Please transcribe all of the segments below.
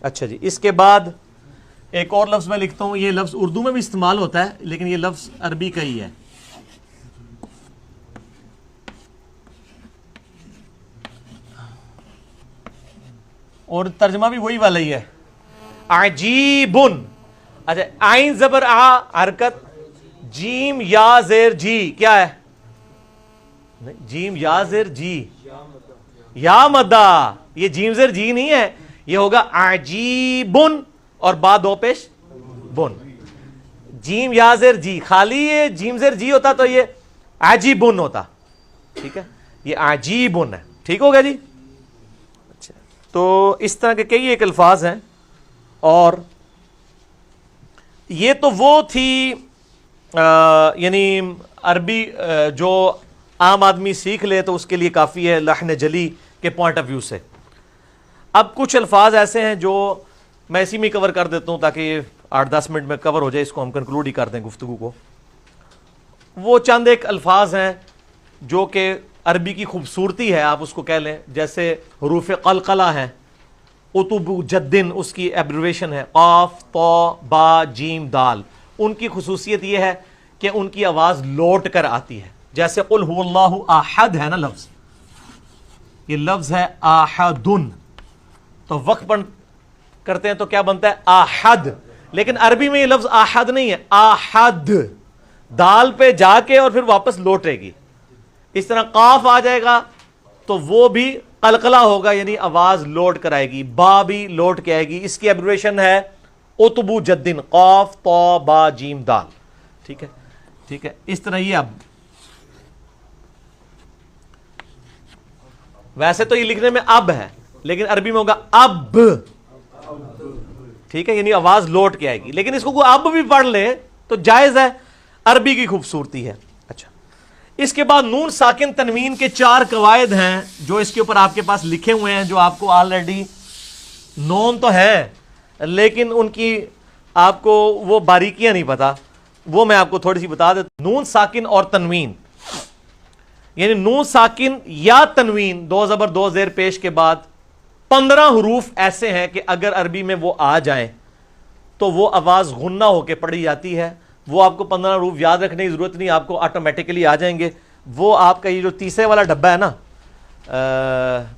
اچھا جی، اس کے بعد ایک اور لفظ میں لکھتا ہوں، یہ لفظ اردو میں بھی استعمال ہوتا ہے لیکن یہ لفظ عربی کا ہی ہے. اور ترجمہ بھی وہی والا ہی ہے، عجیبن. اچھا، عین زبر آ حرکت، جیم یا زیر جی کیا ہے؟ جیم یا زیر جی، یا مدہ. یہ جیم زیر جی نہیں ہے، یہ ہوگا عجیبن اور با دو پیش بن. جیم یا زیر جی، خالی یہ جیم زیر جی ہوتا تو یہ عجیبن ہوتا. ٹھیک ہے، یہ عجیبن ہے. ٹھیک ہوگا جی. اچھا، تو اس طرح کے کئی ایک الفاظ ہیں. اور یہ تو وہ تھی یعنی عربی جو عام آدمی سیکھ لے تو اس کے لیے کافی ہے لحن جلی کے پوائنٹ آف ویو سے. اب کچھ الفاظ ایسے ہیں جو میں اسی میں کور کر دیتا ہوں تاکہ یہ 8-10 منٹ میں کور ہو جائے، اس کو ہم کنکلوڈ ہی کر دیں گفتگو کو. وہ چند ایک الفاظ ہیں جو کہ عربی کی خوبصورتی ہے، آپ اس کو کہہ لیں. جیسے حروف قلقلہ ہیں، اتب جدن اس کی ایبریویشن ہے، قاف طا با جیم دال. ان کی خصوصیت یہ ہے کہ ان کی آواز لوٹ کر آتی ہے. جیسے قل هو اللہ احد ہے نا لفظ، یہ لفظ ہے احدن، تو وقت بند کرتے ہیں تو کیا بنتا ہے؟ احد. لیکن عربی میں یہ لفظ احد نہیں ہے، احد دال پہ جا کے اور پھر واپس لوٹے گی. اس طرح قاف آ جائے گا تو وہ بھی قلقلہ ہوگا، یعنی آواز لوٹ کر آئے گی. با بھی لوٹ کے آئے گی. اس کی ایبریویشن ہے اتبو جدن، قاف طا با جیم دال. ٹھیک ہے، ٹھیک ہے. اس طرح یہ اب ویسے تو یہ لکھنے میں اب ہے لیکن عربی میں ہوگا اب. ٹھیک ہے، یعنی آواز لوٹ کے آئے گی. لیکن اس کو کوئی اب بھی پڑھ لے تو جائز ہے، عربی کی خوبصورتی ہے. اچھا، اس کے بعد نون ساکن تنوین کے 4 قواعد ہیں جو اس کے اوپر آپ کے پاس لکھے ہوئے ہیں، جو آپ کو آلریڈی نون تو ہے لیکن ان کی آپ کو وہ باریکیاں نہیں پتا. وہ میں آپ کو تھوڑی سی بتا دیتا. نون ساکن اور تنوین، یعنی نون ساکن یا تنوین، 2 زبر 2 زیر پیش کے بعد 15 حروف ایسے ہیں کہ اگر عربی میں وہ آ جائیں تو وہ آواز غنہ ہو کے پڑھی جاتی ہے. وہ آپ کو 15 حروف یاد رکھنے کی ضرورت نہیں، آپ کو آٹومیٹیکلی آ جائیں گے. وہ آپ کا یہ جو تیسرے والا ڈبہ ہے نا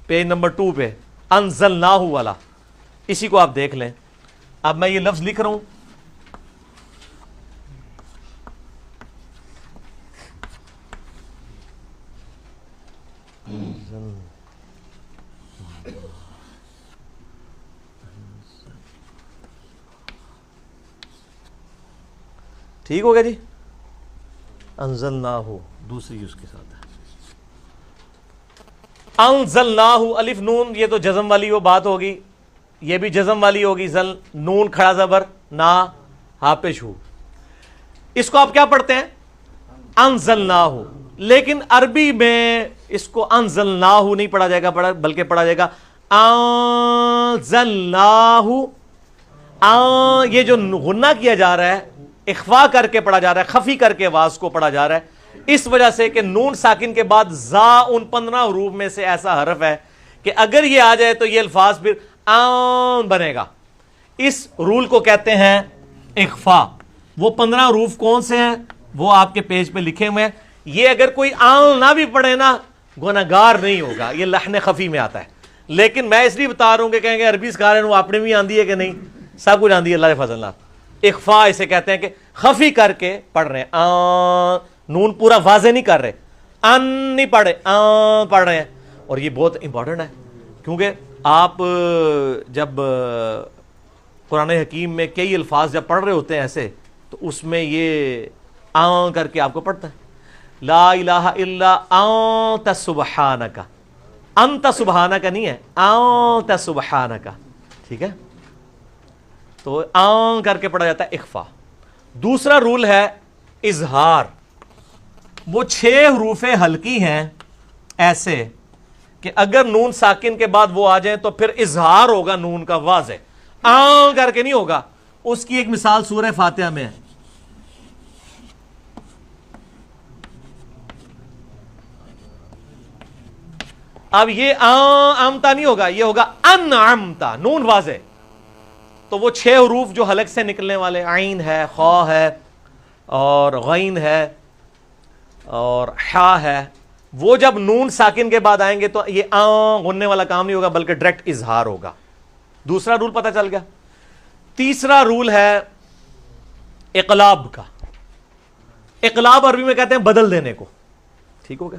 پیج نمبر 2 پہ، انزلناہ والا، اسی کو آپ دیکھ لیں. اب میں یہ لفظ لکھ رہا ہوں، ٹھیک ہو گیا جی. انزلناہ دوسری اس کے ساتھ ہے، انزلناہ الف نون، یہ تو جزم والی وہ بات ہوگی، یہ بھی جزم والی ہوگی. زل نون کھڑا زبر نا ہاپش ہو، اس کو آپ کیا پڑھتے ہیں؟ انزلناہ. لیکن عربی میں اس کو انزلناہ نہیں پڑھا جائے گا بلکہ پڑھا جائے گا انزلناہ. یہ جو غنہ کیا جا رہا ہے اخفا کر کے پڑھا جا رہا ہے، خفی کر کے آواز کو پڑھا جا رہا ہے، اس وجہ سے کہ نون ساکن کے بعد زا ان 15 حروف میں سے ایسا حرف ہے کہ اگر یہ آ جائے تو یہ الفاظ پھر آن بنے گا. اس رول کو کہتے ہیں اخفا. وہ 15 حروف کون سے ہیں وہ آپ کے پیج پہ لکھے ہوئے ہیں. یہ اگر کوئی آن نہ بھی پڑھے نا گناہگار نہیں ہوگا، یہ لحن خفی میں آتا ہے. لیکن میں اس لیے بتا رہا ہوں کہ کہیں گے عربی سکھا رہے ہیں وہ اپنے بھی آندھی ہے کہ نہیں، سب کچھ آندھی ہے اللہ کے فضل اللہ. اخفا اسے کہتے ہیں کہ خفی کر کے پڑھ رہے ہیں، نون پورا واضح نہیں کر رہے، ان نہیں پڑھ رہے، پڑھ رہے ہیں. اور یہ بہت امپورٹنٹ ہے کیونکہ آپ جب قرآن حکیم میں کئی الفاظ جب پڑھ رہے ہوتے ہیں ایسے تو اس میں یہ کر کے آپ کو پڑھتا ہے. لا الہ الا انت سبحانک، انت سبحانک نہیں ہے، انت سبحانک. ٹھیک ہے، تو کر کے پڑھا جاتا ہے اخفا. دوسرا رول ہے اظہار. وہ 6 حروف ہلکی ہیں ایسے کہ اگر نون ساکن کے بعد وہ آ جائیں تو پھر اظہار ہوگا نون کا واضح، کر کے نہیں ہوگا. اس کی ایک مثال سورہ فاتحہ میں ہے. اب یہ آمتا نہیں ہوگا، یہ ہوگا انعمتا، نون واضح. تو وہ 6 حروف جو حلق سے نکلنے والے، عین ہے، خا ہے اور غین ہے اور حا ہے، وہ جب نون ساکن کے بعد آئیں گے تو یہ غننے والا کام نہیں ہوگا بلکہ ڈائریکٹ اظہار ہوگا. دوسرا رول پتہ چل گیا. تیسرا رول ہے اقلاب کا. اقلاب عربی میں کہتے ہیں بدل دینے کو. ٹھیک ہو گیا؟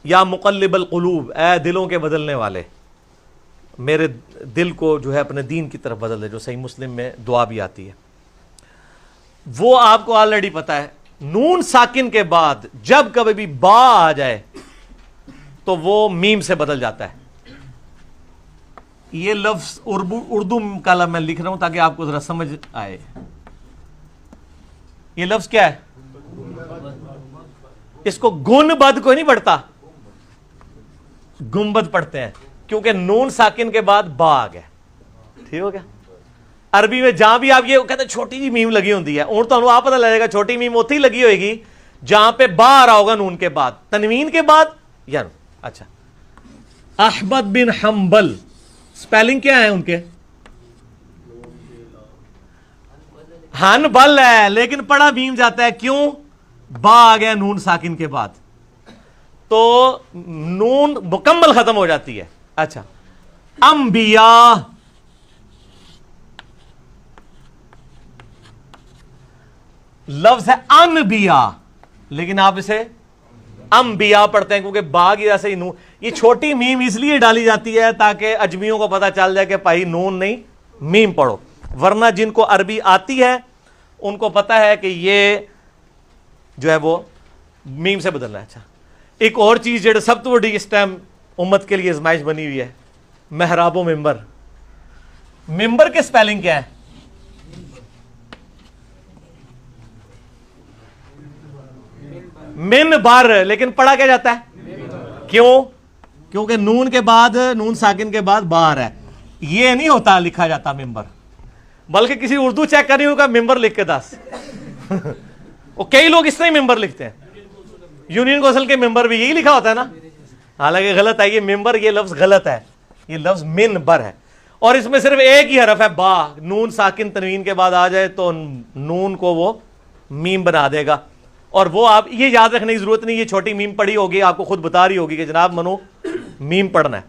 یا مقلب القلوب، اے دلوں کے بدلنے والے، میرے دل کو جو ہے اپنے دین کی طرف بدل دے، جو صحیح مسلم میں دعا بھی آتی ہے. وہ آپ کو آلریڈی پتا ہے، نون ساکن کے بعد جب کبھی بھی با آ جائے تو وہ میم سے بدل جاتا ہے. یہ لفظ اردو کا میں لکھ رہا ہوں تاکہ آپ کو ذرا سمجھ آئے. یہ لفظ کیا ہے؟ اس کو گن بد کوئی نہیں پڑھتا، گنبد پڑھتے ہیں، کیونکہ نون ساکن کے بعد با آ گیا. ٹھیک ہو گیا؟ عربی میں جہاں بھی آپ یہ کہتے ہیں چھوٹی جی میم لگی ہوتی ہے، اور تو آپ پتہ لگے گا چھوٹی میم اتنی لگی ہوئے گی جہاں پہ با آ رہا ہوگا نون کے بعد، تنوین کے بعد یا نون. اچھا، احمد بن حنبل، سپیلنگ کیا ہے ان کے؟ ہن بل ہے لیکن پڑھا میم جاتا ہے. کیوں؟ با آ گیا نون ساکن کے بعد تو نون مکمل ختم ہو جاتی ہے. اچھا، انبیاء، لفظ ہے انبیاء لیکن آپ اسے انبیاء پڑھتے ہیں کیونکہ با کی وجہ سے نون. یہ چھوٹی میم اس لیے ڈالی جاتی ہے تاکہ اجمیوں کو پتا چل جائے کہ بھائی نون نہیں میم پڑھو، ورنہ جن کو عربی آتی ہے ان کو پتا ہے کہ یہ جو ہے وہ میم سے بدلنا ہے. اچھا، ایک اور چیز جو سب تو بڑی اس ٹائم امت کے لیے ازمائش بنی ہوئی ہے، محراب و ممبر. ممبر کے سپیلنگ کیا ہے؟ من بار، لیکن پڑھا کیا جاتا ہے؟ کیوں؟ کیونکہ نون کے بعد، نون ساکن کے بعد بار ہے. یہ نہیں ہوتا لکھا جاتا ممبر، بلکہ کسی اردو چیک کرنی ہوگا ممبر لکھ کے 10 وہ کئی لوگ اس طرح ہی ممبر لکھتے ہیں. یونین کوسل کے ممبر بھی یہی لکھا ہوتا ہے نا، حالانکہ غلط ہے. یہ ممبر، یہ لفظ غلط ہے، یہ لفظ من بر ہے. اور اس میں صرف ایک ہی حرف ہے با. نون ساکن تنوین کے بعد آ جائے تو نون کو وہ میم بنا دے گا. اور وہ آپ یہ یاد رکھنے کی ضرورت نہیں، یہ چھوٹی میم پڑھی ہوگی، آپ کو خود بتا رہی ہوگی کہ جناب منو میم پڑھنا ہے.